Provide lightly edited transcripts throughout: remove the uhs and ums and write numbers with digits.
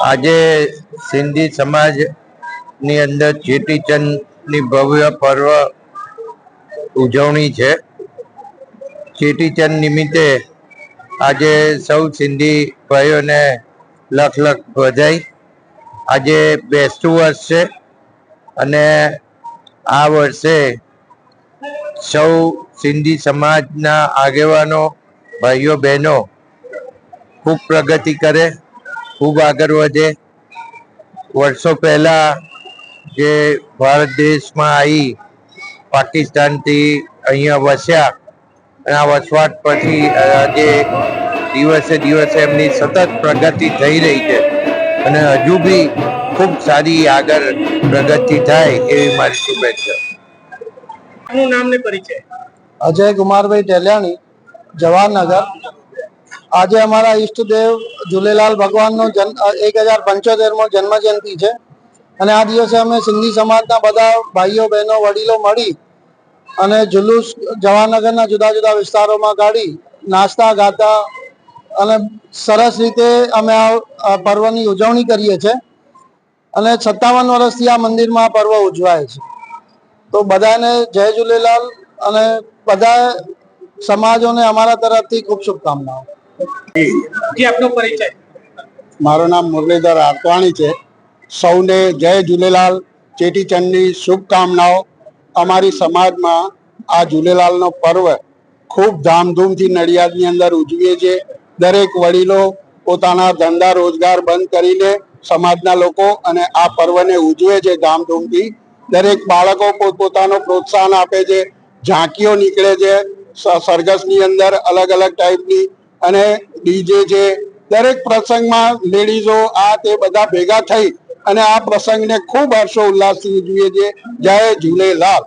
આજે સિંધી સમાજની અંદર ચેટીચંદની ભવ્ય પર્વ ઉજવણી છે। ચેટીચંદ નિમિત્તે આજે સૌ સિંધી ભાઈઓને લખ લખ બધાઈ। આજે બેસતું વર્ષ છે અને આ વર્ષે સૌ સિંધી સમાજના આગેવાનો ભાઈઓ બહેનો ખૂબ પ્રગતિ કરે, ખૂબ આગળ વધે। વર્ષો પહેલા જે ભારત દેશમાં આવી પાકિસ્તાનથી અહીંયા વસ્યા અને આ વસવાટ પછી આજે દિવસે દિવસે એમની સતત પ્રગતિ થઈ રહી છે અને હજુ બી ખૂબ સારી આગળ પ્રગતિ થાય એવી મારી શુભેચ્છા। આપનું નામ ને પરિચય? अजय कुमार भाई टेलियाणी, जवाहरनगर। આજે અમારા ઈષ્ટદેવ झूलेलाल ભગવાનનો 1075મો જન્મ જયંતિ છે અને આ દિવસે અમે સિંધી સમાજના બધા ભાઈઓ બહેનો વડીલો મળી અને જુલુસ જવાહરનગરના જુદા જુદા વિસ્તારોમાં કાઢી નાસ્તા ગાતા અને સરસ રીતે અમે આ પર્વની ઉજવણી કરીએ છીએ અને 57 વર્ષથી આ મંદિરમાં પર્વ ઉજવાય છે। તો બધાને જય झूलेलाल અને બધા સમાજોને અમારા તરફથી ખૂબ શુભકામનાઓ। જી આપનો પરિચય? મારું નામ મુરલીધર આરતવાણી છે। સૌને જય झूलेलाल, ચેટીચંદની શુભકામનાઓ। અમારી સમાજમાં આ झूलेलालનો પર્વ ખૂબ ધામધૂમથી નડિયાદની અંદર ઉજવીએ છીએ। દરેક વડીલો પોતાના ધંધા રોજગાર બંધ કરીને સમાજના લોકો અને આ પર્વને ઉજવે છે ધામધૂમથી। દરેક બાળકો પોતપોતાનો પ્રોત્સાહન આપે છે, ઝાંકીઓ નીકળે છે સરઘસની અંદર અલગ અલગ ટાઈપની અને ડીજે છે। દરેક પ્રસંગમાં લેડીઝો આ તે બધા ભેગા થઈ અને આ પ્રસંગને ખૂબ હર્ષો ઉલ્લાસથી ઉજવીએ છીએ। જય झूलेलाल।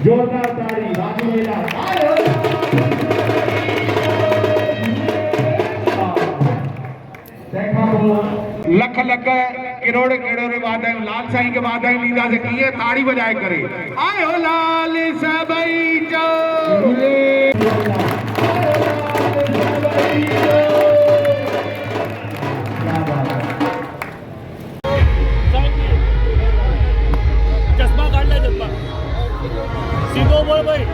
जोरदार ताड़ी राजू मेला लख लख करोड़ करोड़ वादा लाल साईं के वादा लीला से किए ताड़ी बजाए करे आयो लाल सबई जो चश्मा काढ ले, चश्मा सीधो बोल भाई।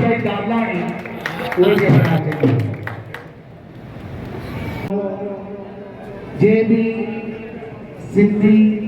भाई दादलाणी पूरे के बनाते जे भी सिंधी